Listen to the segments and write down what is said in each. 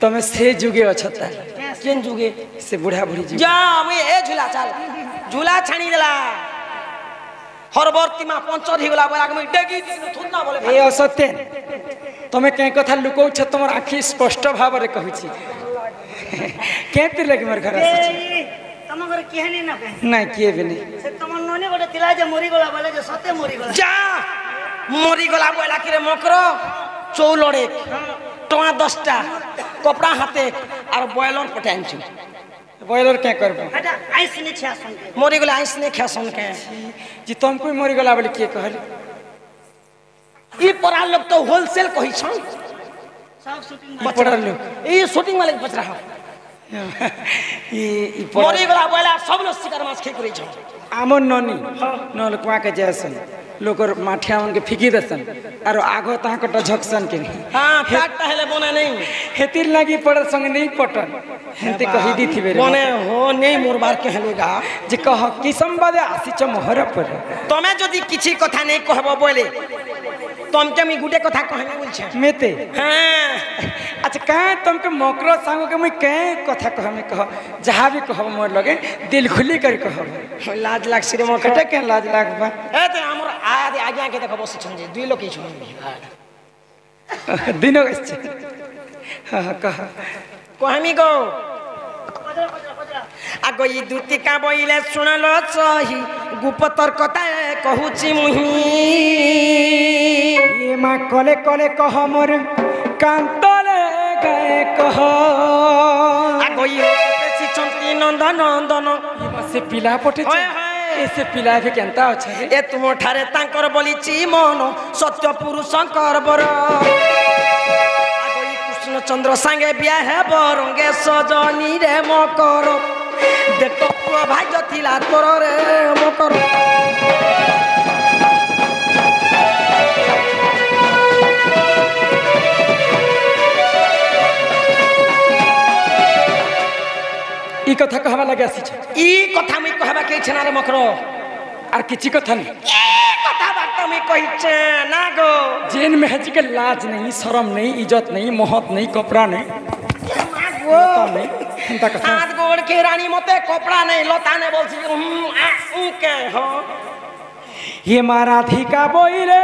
तमे से जुगे अछता केन जुगे से बुढ़ा बुढ़ी जुगे जा मुई ए झूला चल झूला छाणी देला हरबर्ती मा पंचर ही गला बोला मुई डेगी थुना बोले ए असत्य तमे के कथा लुको छ तमर आखि स्पष्ट भाव रे कहू छी केतिर लगे मोर घर आसी तम घर केहनी ना पे नहीं किए भी नहीं से तम नोने गोटे तिला जे मरी गला बोले जे सते मरी गला जा मरी गला बोला कि रे मकरो चौलड़े टोआ 10टा कपड़ा हाथे और बॉयलर पटाइन छु बॉयलर क्या करबो हटा आइस ने छा सुन के मरी गला आइस ने खासन के जी तुम कोई मरी गला बोले के कहल ई परा लोग तो होलसेल कहि छ सब शूटिंग पड़ा लोग ई शूटिंग वाले बच रहा ई मरी गला बोला सब लोग शिकार माछ खे करै छ आमन ननी न लोकवा के जैसन लोकर माठिया उनके फिकी दसन और आगो ता कटा झकसन के हां काट पहले बने नहीं हेतिर लगी पड़ संग नहीं पटन हेते कहि दी थी बेरे बने हो नहीं मोरबार कहलेगा जे कह किसम बादे आसी छ मोहर पर तमे जदी किछि कथा नहीं कहबो बोले तमके मी गुटे कथा कहने बोल छ मेते हां अच्छा कहे तुमके मोकरो सांगो के मैं कहे कथा कह में कह जहाँ भी कहब मोर लगे दिल खुली कर कहब लाज लाग सिरे मो कटे के लाज लाग बा ए ते हमर आदि आज्ञा के देखो बस छन जे दुई लोग ही छन दिनो गछ हां कह कहमी गो आगो ई दुती का बोइले सुनलो सही गुप्तर कथा कहूची मुही ये मां कले कले कह मोर कांतले गए कह आगो ई पेसी चंती नंदन नंदन से पिला पठे ओए होए ऐसे पिला भी केनता अछि रे ए तुम ठारे तांकर बोलीची मन सत्य पुरुषंकर बर आगो ई कृष्ण चंद्र संगे बिया है बरंगे सजनी रे मकर देखो पुआ भाई जथिला तोर रे मकर ई कथा कहवा लगे आसी छ ई कथा मैं कहबा के छना रे मकरो आर किछि कथा नहीं कथा बात मैं कहि छ ना गो जेन में हज के लाज नहीं शर्म नहीं इज्जत नहीं मोहत नहीं कपड़ा नहीं गो नहीं चिंता कथा हाथ गोड़ के रानी मते कपड़ा नहीं लता ने बोलसी के हो ये माराधिका बोइले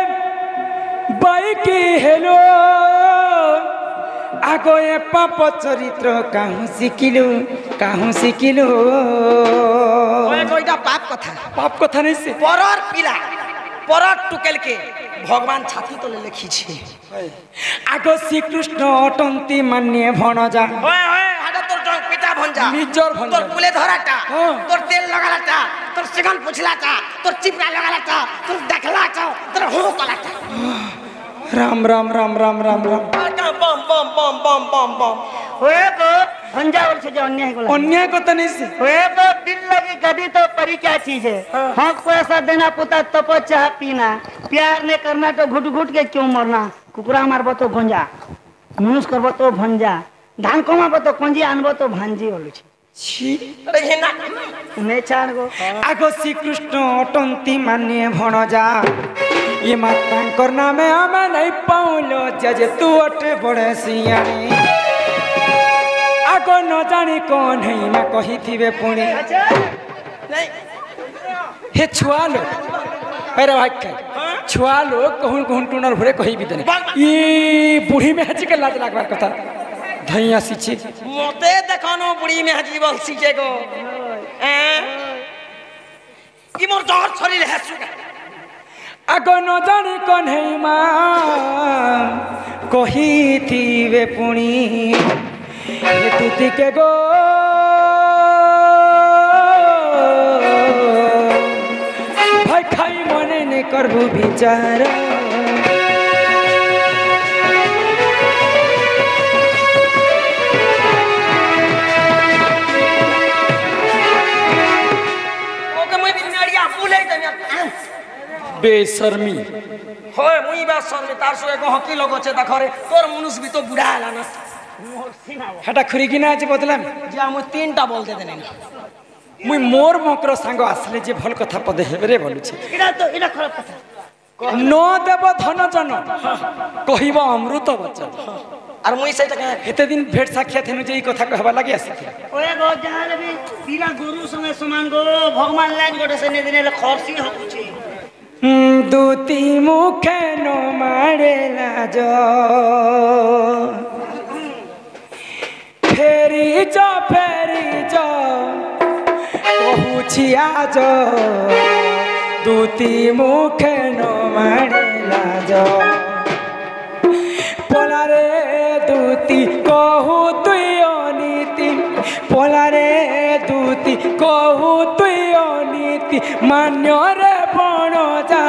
बाई की हेलो आगो ए पाप चरित्र काहू सिकिलु ओए कोइटा पाप कथा नहीं से परर पिला परर टुकेल के भगवान छाती तो ले लिखी छे आगो श्री कृष्ण अटंती मान्य भणजा ओए ओए हाडा तोर डंग पिटा भंजा निजर भंजा तोर पुले धराटा हां तोर तेल लगालाटा तोर सिगन पुछलाटा तोर चिपरा लगालाटा तोर देखलाटा तोर हो कलाटा राम राम राम राम राम राम बम बम बम बम बम बम होए तो भंजा बोल से जो अन्याय गला अन्याय को तो नहीं से होए तो दिल लगी गदी तो परी क्या चीज है हक पैसा देना पुता तपो चाह पीना प्यार ने करना तो घुट घुट के क्यों मरना कुकुरा मारबो तो भंजा मनुष्य करबो तो भंजा धान कमाबो तो कंजी आनबो तो भांजी बोलु छी अरे हेना ने चार गो आगो श्री कृष्ण अटंती मान्य भणजा ये माता कर नामे हमें नहीं पाउलो जज तू अटे बड़े सियानी आगो न जानी कौन है मैं कही थी पुणी नहीं हे छुआ लो अरे भाई छुआ लो कहूँ कहूँ टूनर भरे कही भी देने ये बूढ़ी में हजी के लाज लागबार कथा धैया सीछे मोते देखनो बुढ़ी में हजी बोल सीचे गो ई मोर डर छरी रहे सुगा आगो न जानी कौन है मां कही थी वे पुणी ये तूती के गो भाई खाई मने ने करबू विचार ओके मैं बिनाड़िया फूले तने बेशर्मी होय मुई बा शर्मी तार सो एको हकी लोग छे देखरे तोर मनुष्य भी तो बुढ़ा हला ना हेटा खुरी किना आज बदलाम जा मु तीनटा बोल दे देने मुई मोर मकर सांग आसले जे भल कथा पदे हेबरे बोलुछि इडा खराब कथा न देव धन जन कहब अमृत वचन আর মুই সেইটা কে এতে দিন ভেট সাক্ষাৎ হেনু যে এই কথা কহবা লাগি আসিছিল ওয়ে গো যাহালে বি পিলা গরু সঙ্গে সমান গো ভগবান লাগ গোটে সে দিনে খরসি হচ্ছে দুতি মুখে ন মারে লাজ ফেরি য কহুছি আজ দুতি মুখে ন মারে লাজ পলারে দুতি কহু তুই অনীতি পলারে দুতি কহু তুই অনীতি মান্যরে বণ যা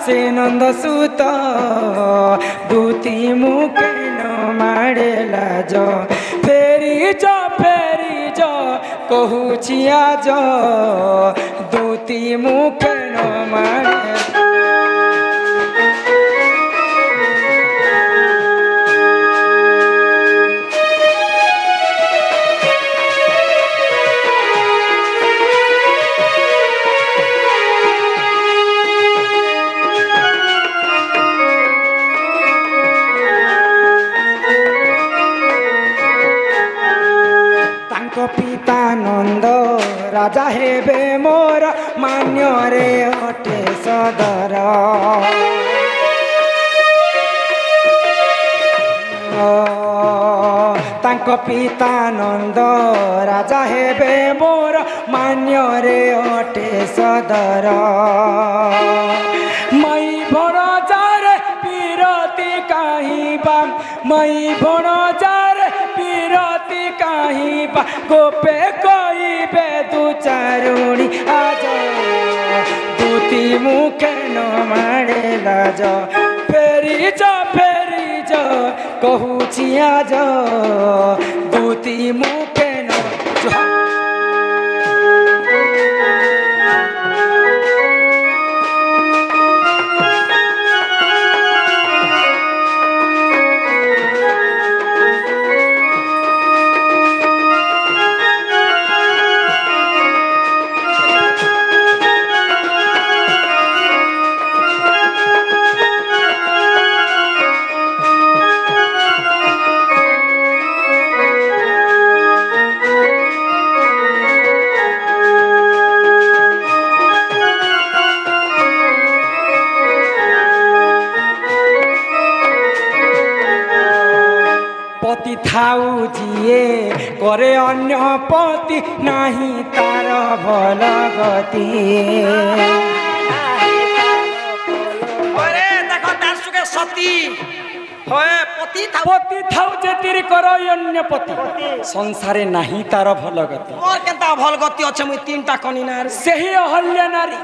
সে নন্দ সুত দুতি মুখে ন মারে লাজ ফেরি য কহুছি আজ দুতি মুখে ন মারে পিতা নন্দ রাজা হেবে মোর মান্যরে অটে সদর তাঙ্ক পিতা নন্দ রাজা হেবে মোর মান্যরে অটে সদর মাই ভণ যারে বিরতি কাহিবা মাই ভণ যারে বিরতি কাহিবা গোপে কইবে দু চারুণী আজ দুতি মুখে ন মারে লাজ ফেরি য কহুছি আজ দুতি মুখে ন পতি থাউ যিয়ে করে অন্য পতি নাহি তার ভাল গতি ওরে দেখো তার সুখে সতী হয় পতি থাউ যেতির কর অন্য পতি সংসারে নাহি তার ভাল গতি মোর কেনতা ভাল গতি আছে মুই তিনটা কনি না ସେହି ଅହଲ୍ୟା ନାରୀ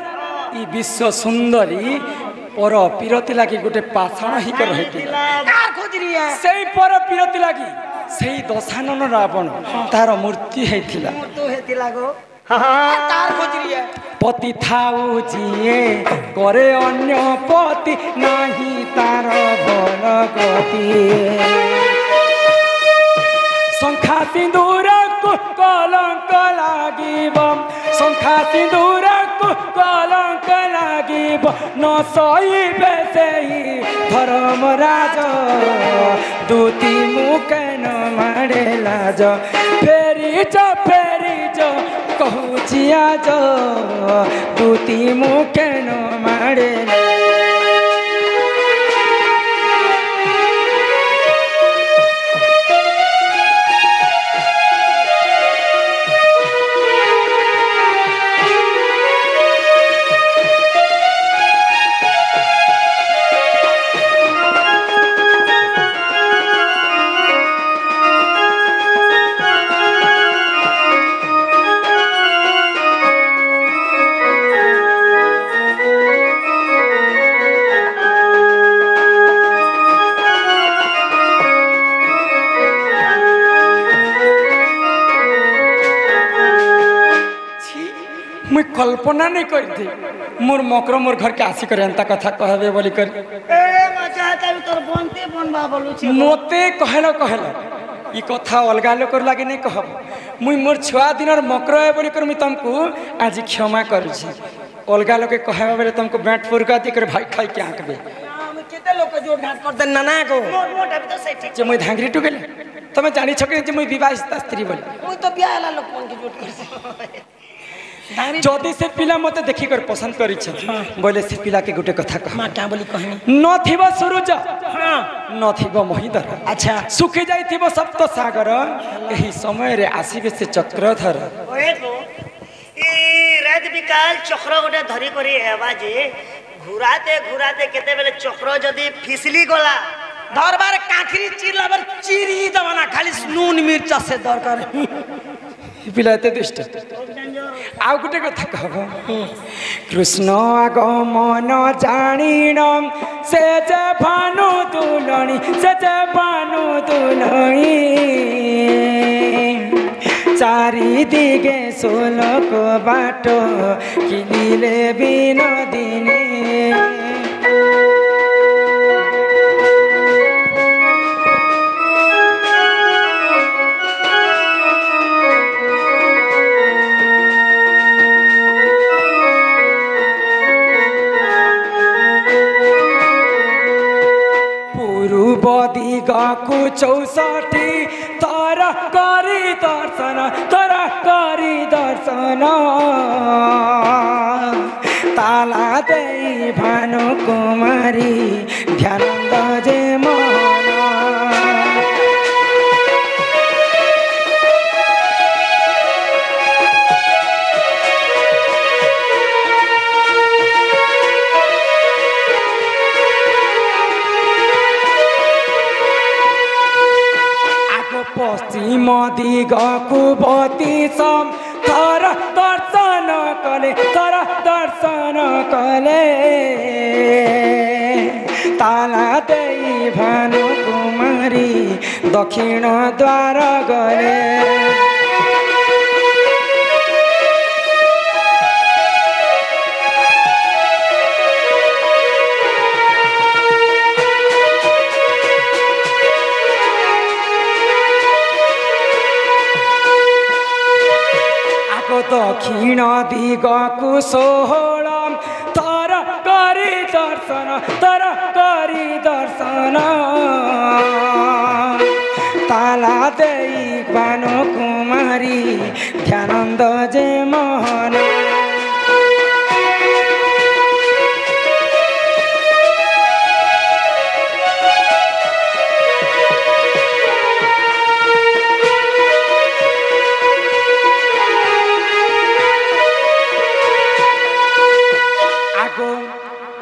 ଇ ବିଶ୍ୱ ସୁନ୍ଦରୀ ପର ପିରତି ଲାଗି ଗୋଟେ ପାଷାଣ ହିକ ରହିଥିଲା কার খোঁজরিয়া ସେଇ ପର ପିରତି ଲାଗି ସେଇ ଦଶାନନ ରାବଣ ତାର ମୃତ୍ୟୁ ହେଇଥିଲା তো হেতিলা গো কার খোঁজরিয়া ପତି ଥାଉ ଯିଏ କରେ ଅନ୍ୟ ପତି ନାହିଁ ତାର ଭଲ ଗତି ଶଙ୍ଖା ସିନ୍ଦୁରକୁ କଲଙ୍କ ଲାଗିବ ଶଙ୍ଖା ସିନ୍ଦୁରକୁ କଲଙ୍କ ଲାଗିବ ନ ସହିବେ ସେହି ଧର୍ମରାଜ ଦୁତି ମୁଖେ ନ ମାଡ଼େ ଲାଜ ଫେରି ଯ କହୁଛି ଆଜ ଦୁତି ମୁଖେ ନ ମାଡ଼େ मुई कल्पना नहीं करती मोर मकर मोर घर के आसिक एंता कथा कहबे बोली कर ए मजा तार तोर बनते बनबा बोलुछि मोते कहलो ई कथा अलगा लोकर लागे नहीं कहब मुई मोर छुआ दिनर मकर है बोली कर मुई तुमको आज क्षमा करूछि अलगा लोके कहबा बेले तुमको बैठ फुरका दे कर भाई खाई के आंकबे केते लोग के जोड़ घाट कर देन ना को मोट मोट अभी तो सही ठीक जे मुई धांगरी टुकेले तमे जानी छके जे मुई विवाहित स्त्री बोली मुई तो ब्याह वाला लोग के जोड़ कर धांगरी जदि से पिला मते देखि कर पसंद करी छ बोले से पिला के गुटे कथा कह मां क्या बोली कहनी न थिबो सूरज हां न थिबो महिधर अच्छा सुखी जाइथिबो सप्त सागर एही समय रे आसीबे से चक्रधर ओए को ई रात बिकाल चक्र गोटे धरी करी हेबा जे घुराते घुराते केते बेले चक्र जदी फिसली गला दरबार काखरी चिरला बर चिरी दवाना खाली नून मिर्चा से दरकार पिलाते दुष्ट आउ गुटे कथा कहब कृष्ण आगमन जानिन से जे भानु दुलणी से जे भानु दुलणी चारि दिगे सोलक बाट किनिले बिनोदिनी दिगकु 64 तर करी दर्शन ताला देई भानु कुमारी ध्यानन्द जे मन पश्चिम दिगकु बतीसम तर दर्शन कले ताला देई भानु कुमारी दक्षिण द्वार गले दक्षिण दिगकु 16 तर करी दर्शन ताला देई भानु कुमारी ध्यानन्द जे मोहन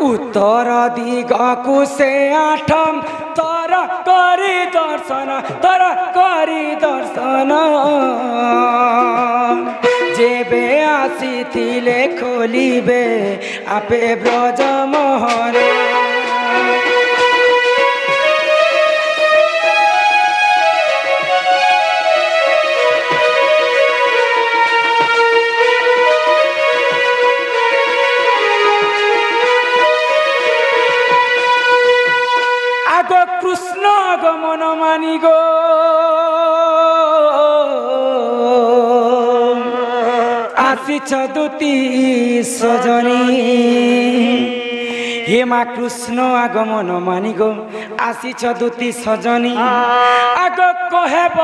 उत्तर दिगकु से 8 तर करी दर्शन जेबे आसीथिले खोलिबे आपे ब्रज मोहन कृष्ण आगमन मानी गो आसीछ दूती सजनी हे माँ कृष्ण आगमन मानी गो आसीछ दूती सजनी आग कहब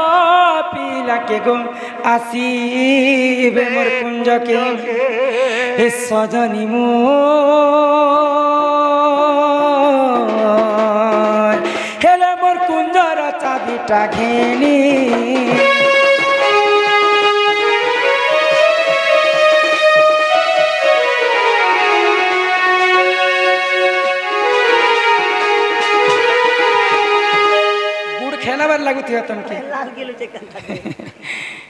पिला के गो आसीबे मोर कुंज के हे सजनी मो चाबीटा घेनी गुड़ खेला बार लागू थी तुमके लाल गेलो जे कंठा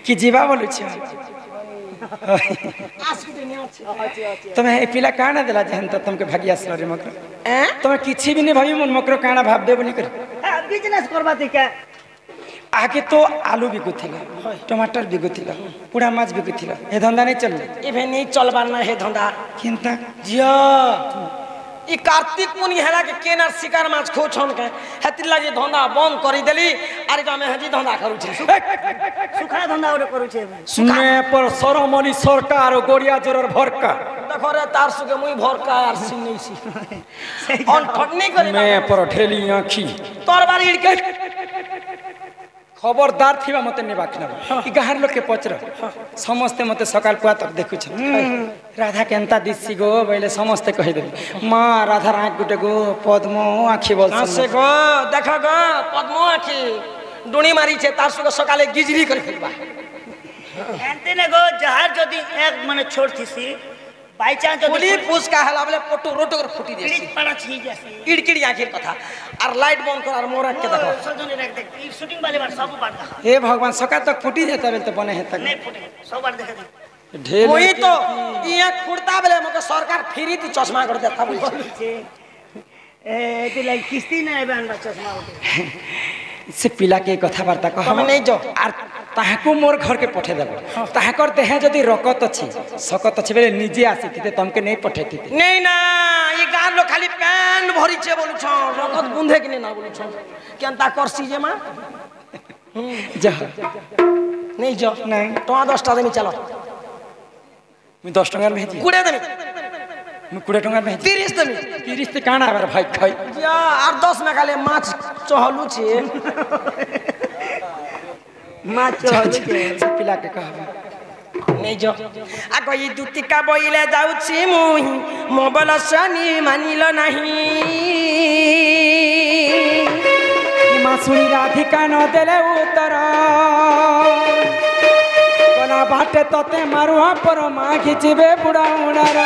कि जीवा बोलू छी तुम्हें पिला काना देला जहन त तुमके भागिया सरे मकर तुम किछि भी नहीं भाई मन मकर काना भाव दे बोली कर बिजनेस करबाते क्या आगे तो आलू बिकुथिला टमाटर बिकुथिला पूरा माछ बिकुथिला ए धंदा नहीं चलले एभे नहीं चलबार ना हे धंदा किंता जिया ई कार्तिक मुनि हेला के केनार शिकार माछ खो छन के हेति लागे धंदा बंद करी देली आरे गामे हजी धंदा करू छे सुखा धंदा ओरे करू छे सुने पर सरमनी सरकार गोड़िया जोरर भरका देखो रे तार सुके मुई भरका यार सिनेसी ऑन ठगनी करी मैं पर ठेली आखी तोर बारी इड़के खबरदार थिबा मते नेबाक न ई गाहर लोग के पचर समस्ते मते सकाल पुआ तक देखु छ राधा केनता दिसी गो बइले समस्ते कहि दे मां राधा आँख गुटे गो पद्म आखी बोल से गो देखो गो पद्म आखी डुणी मारी छे तार सुके सकाले गिजरी कर फेलबा एंते ने गो जहार जदी एक माने छोड़ थीसी बाय चांस जदी पुली पुस का हला बले पटो रोटो कर फुटी देसी इड़ी पड़ा छी जैसी इड़किड़ी आखिर कथा और लाइट बंद कर और मोरा के देखो सजने रख दे ई शूटिंग वाले बार सब बार देखा हे भगवान सका तक फुटी देता बेल तो बने है तक नहीं फुटे सब बार देखा दे ढेर वही तो ये खुड़ता बले मके सरकार फ्री ती चश्मा कर देता बोल ए ते लाइक किस्ती नहीं बन चश्मा होते से पिला के कथाबार्ता कह तमे नहीं जो आर ताहाको मोर घर के पठे देबो ताहाकर देह जदी रकत अछि सकत अछि बेले निजे आसीते तमके नहीं पठेती नहीं ना ये गार लो खाली पैन भरी छे बोलु छ रगत बुंधे कि नहीं ना बोलु छ केनता करसी जे मा जा नहीं जो नहीं टोआ 10 टा देनी चलो मैं 10 टका भेजी कुड़े देनी मैं 20 टका भेजी 30 देनी 30 ते काना आबर भाई खाई या और 10 में खाले माछ चहलु छे मां चल के से पिला के कहबो नहीं जो आगो ई दुतिका बइले जाउछि मुही मोबाइल सनी मानिल नहीं मासुरी राधिका न देले उतर कोना बाटे तते मारुआ पर माँ खिचबे बुढ़ा उड़ार